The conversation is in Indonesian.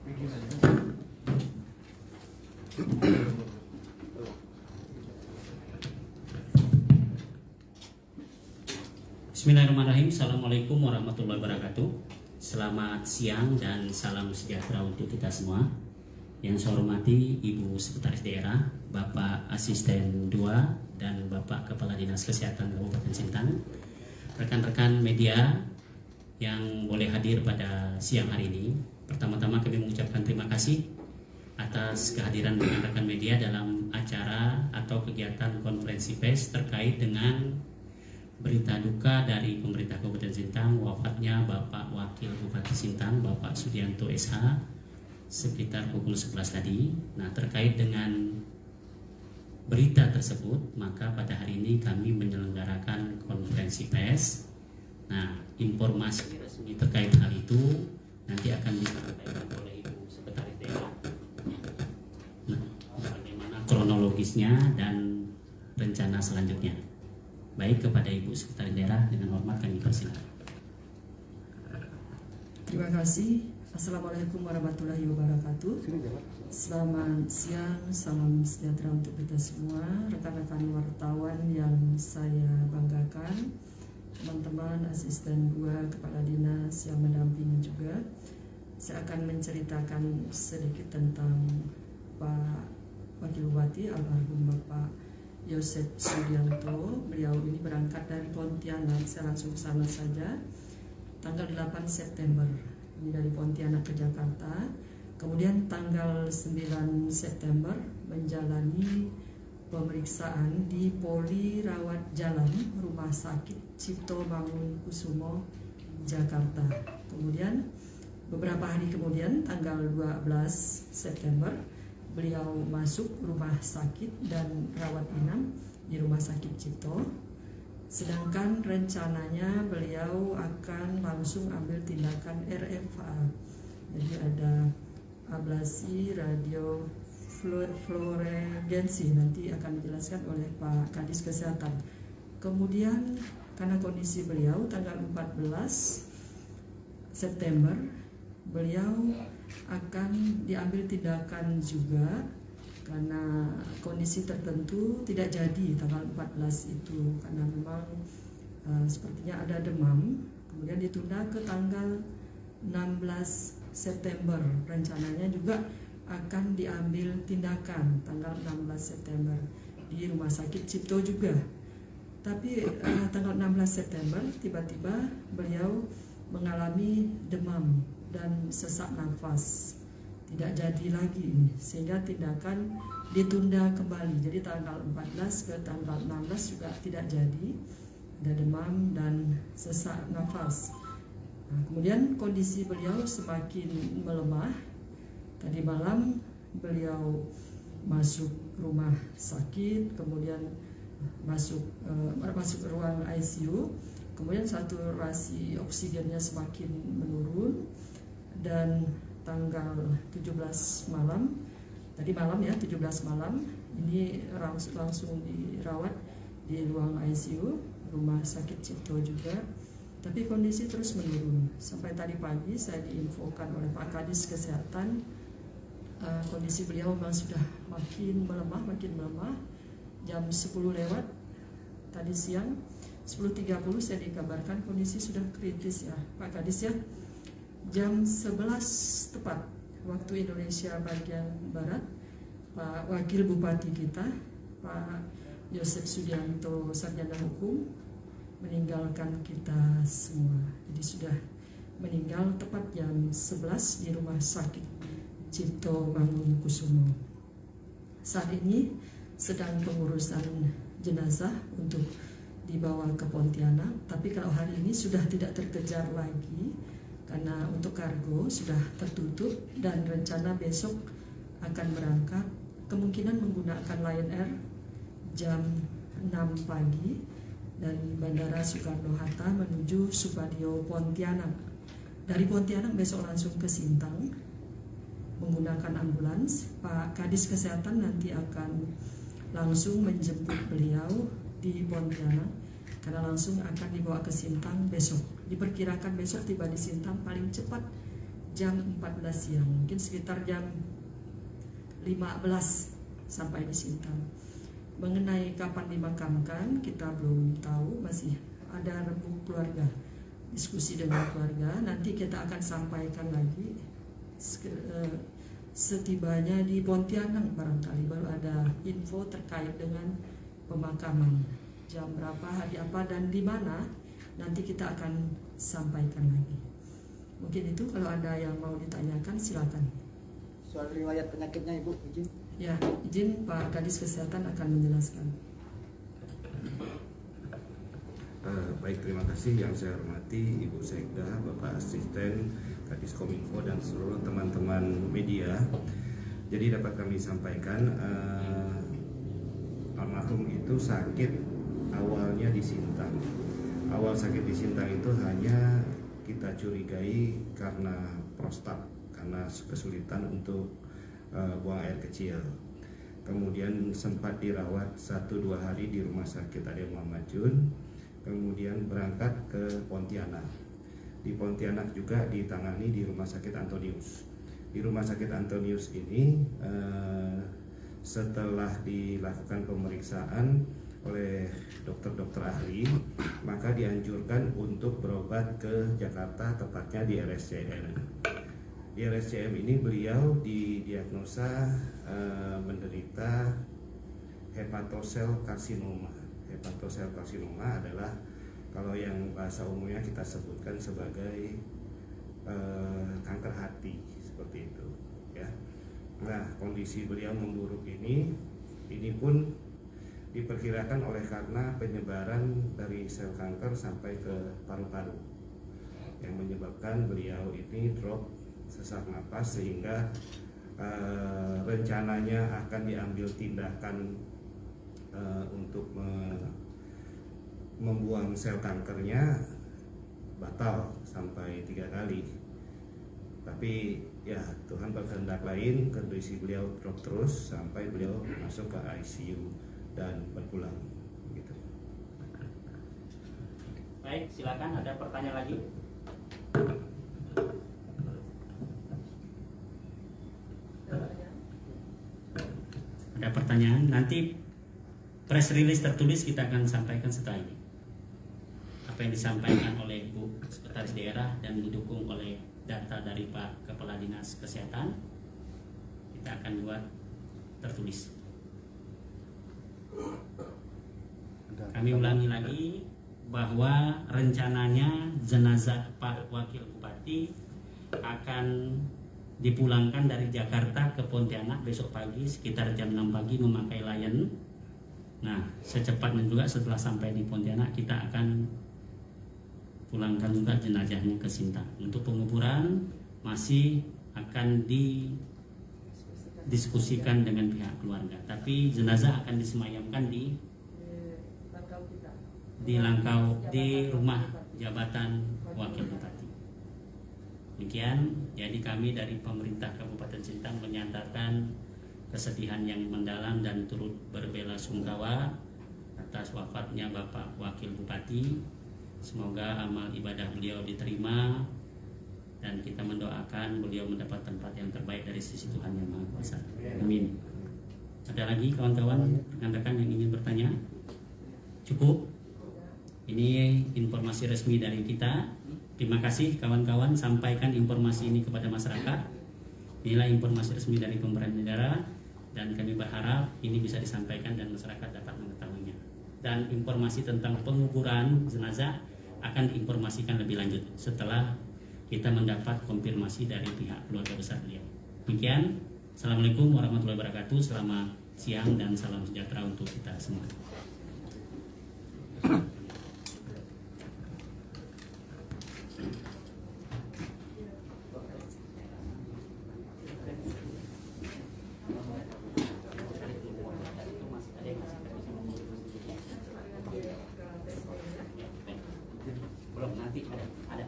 Bismillahirrahmanirrahim. Assalamualaikum warahmatullahi wabarakatuh. Selamat siang dan salam sejahtera untuk kita semua. Yang saya hormati Ibu Sekretaris Daerah, Bapak Asisten 2 dan Bapak Kepala Dinas Kesehatan Kabupaten Sintang, rekan-rekan media yang boleh hadir pada siang hari ini. Pertama-tama kami mengucapkan terima kasih atas kehadiran rekan-rekan media dalam acara atau kegiatan konferensi pers terkait dengan berita duka dari pemerintah Kabupaten Sintang, wafatnya Bapak Wakil Bupati Sintang, Bapak Sudianto SH, sekitar pukul 11 tadi. Nah, terkait dengan berita tersebut, maka pada hari ini kami menyelenggarakan konferensi pers. Nah, informasi resmi terkait hal itu nanti akan disampaikan oleh Ibu Sekretaris Daerah. Nah, bagaimana kronologisnya dan rencana selanjutnya. Baik, kepada Ibu Sekretaris Daerah dengan hormat kami persilakan. Terima kasih. Assalamualaikum warahmatullahi wabarakatuh. Selamat siang, salam sejahtera untuk kita semua, rekan-rekan wartawan yang saya banggakan, teman-teman asisten 2 kepala dinas yang mendampingi juga. Saya akan menceritakan sedikit tentang Pak Wakil Bupati almarhum Bapak Yosef Sudianto. Beliau ini berangkat dari Pontianak, saya langsung ke sana saja, tanggal 8 September, ini dari Pontianak ke Jakarta. Kemudian tanggal 9 September menjalani pemeriksaan di Poli Rawat Jalan Rumah Sakit Cipto Mangunkusumo, Jakarta. Kemudian beberapa hari kemudian tanggal 12 September beliau masuk rumah sakit dan rawat inap di Rumah Sakit Cipto. Sedangkan rencananya beliau akan langsung ambil tindakan RFA. Jadi ada ablasi radio fluoresensi, nanti akan dijelaskan oleh Pak Kadis Kesehatan. Kemudian karena kondisi beliau tanggal 14 September beliau akan diambil tindakan juga karena kondisi tertentu tidak jadi tanggal 14 itu karena memang sepertinya ada demam. Kemudian ditunda ke tanggal 16 September, rencananya juga akan diambil tindakan tanggal 16 September di Rumah Sakit Cipto juga. Tapi tanggal 16 September tiba-tiba beliau mengalami demam dan sesak nafas, tidak jadi lagi, sehingga tindakan ditunda kembali. Jadi tanggal 14 ke tanggal 16 juga tidak jadi, ada demam dan sesak nafas. Nah, kemudian kondisi beliau semakin melemah. Tadi malam beliau masuk rumah sakit, kemudian masuk ruang ICU, kemudian saturasi oksigennya semakin menurun. Dan tanggal 17 malam, tadi malam ya, 17 malam, ini langsung dirawat di ruang ICU, Rumah Sakit Cipto juga. Tapi kondisi terus menurun. Sampai tadi pagi saya diinfokan oleh Pak Kadis Kesehatan, kondisi beliau memang sudah makin melemah. Jam 10 lewat, tadi siang, 10.30 saya dikabarkan kondisi sudah kritis ya Pak Kadis ya. Jam 11 tepat waktu Indonesia bagian Barat, Pak Wakil Bupati kita, Pak Yosef Sudianto Sarjana Hukum, meninggalkan kita semua. Jadi sudah meninggal tepat jam 11 di Rumah Sakit Cipto Mangunkusumo. Saat ini sedang pengurusan jenazah untuk dibawa ke Pontianak, tapi kalau hari ini sudah tidak terkejar lagi karena untuk kargo sudah tertutup dan rencana besok akan berangkat kemungkinan menggunakan Lion Air jam 6 pagi dari Bandara Soekarno-Hatta menuju Supadio Pontianak. Dari Pontianak besok langsung ke Sintang menggunakan ambulans. Pak Kadis Kesehatan nanti akan langsung menjemput beliau di Pontianak karena langsung akan dibawa ke Sintang besok. Diperkirakan besok tiba di Sintang paling cepat jam 14 siang, mungkin sekitar jam 15 sampai di Sintang. Mengenai kapan dimakamkan kita belum tahu, masih ada rembuk keluarga, diskusi dengan keluarga. Nanti kita akan sampaikan lagi setibanya di Pontianak, barangkali baru ada info terkait dengan pemakaman, jam berapa, hari apa, dan di mana, nanti kita akan sampaikan lagi. Mungkin itu, kalau ada yang mau ditanyakan silakan. Soal riwayat penyakitnya Ibu, izin. Ya, izin Pak Kadis Kesehatan akan menjelaskan. Baik, terima kasih. Yang saya hormati Ibu Sekda, Bapak Asisten Kadis Kominfo, dan seluruh teman-teman media. Jadi dapat kami sampaikan, almarhum itu sakit awalnya di Sintang. Awal sakit di Sintang itu hanya kita curigai karena prostat, karena kesulitan untuk buang air kecil. Kemudian sempat dirawat 1-2 hari di rumah sakit Ade Muhammad Jun. Kemudian berangkat ke Pontianak. Di Pontianak juga ditangani di Rumah Sakit Antonius. Di Rumah Sakit Antonius ini setelah dilakukan pemeriksaan oleh dokter-dokter ahli, maka dianjurkan untuk berobat ke Jakarta, tepatnya di RSCM. Di RSCM ini beliau didiagnosa menderita hepatosel karsinoma. Hepatosel karsinoma adalah, kalau yang bahasa umumnya kita sebutkan sebagai kanker hati, seperti itu ya. Nah, kondisi beliau memburuk ini pun diperkirakan oleh karena penyebaran dari sel kanker sampai ke paru-paru, yang menyebabkan beliau ini drop sesak napas, sehingga rencananya akan diambil tindakan untuk membuang sel kankernya, batal sampai 3 kali. Tapi ya Tuhan berkehendak lain, kondisi beliau drop terus sampai beliau masuk ke ICU dan berpulang gitu. Baik, silakan, ada pertanyaan lagi? Ada pertanyaan? Nanti press release tertulis kita akan sampaikan setelah ini. Apa yang disampaikan oleh Bu Sekretaris Daerah dan didukung oleh data dari Pak Kepala Dinas Kesehatan, kita akan buat tertulis. Kami ulangi lagi bahwa rencananya jenazah Pak Wakil Bupati akan dipulangkan dari Jakarta ke Pontianak besok pagi sekitar jam 6 pagi memakai Lion. Nah, secepatnya juga setelah sampai di Pontianak kita akan pulangkan juga jenazahnya ke Sintang. Untuk penguburan masih akan didiskusikan dengan pihak keluarga, tapi jenazah akan disemayamkan di Langkau, di rumah jabatan Wakil Bupati. Demikian, jadi kami dari pemerintah Kabupaten Sintang menyatakan kesedihan yang mendalam dan turut berbela-sungkawa atas wafatnya Bapak Wakil Bupati. Semoga amal ibadah beliau diterima dan kita mendoakan beliau mendapat tempat yang terbaik dari sisi Tuhan Yang Maha Kuasa. Amin. Ada lagi kawan-kawan, rekan-rekan yang ingin bertanya? Cukup? Ini informasi resmi dari kita. Terima kasih kawan-kawan, sampaikan informasi ini kepada masyarakat. Inilah informasi resmi dari pemerintah daerah dan kami berharap ini bisa disampaikan dan masyarakat dapat mengetahuinya. Dan informasi tentang penguburan jenazah akan diinformasikan lebih lanjut setelah kita mendapat konfirmasi dari pihak keluarga besar beliau. Demikian, Assalamualaikum warahmatullahi wabarakatuh. Selamat siang dan salam sejahtera untuk kita semua. Belum, nanti ada.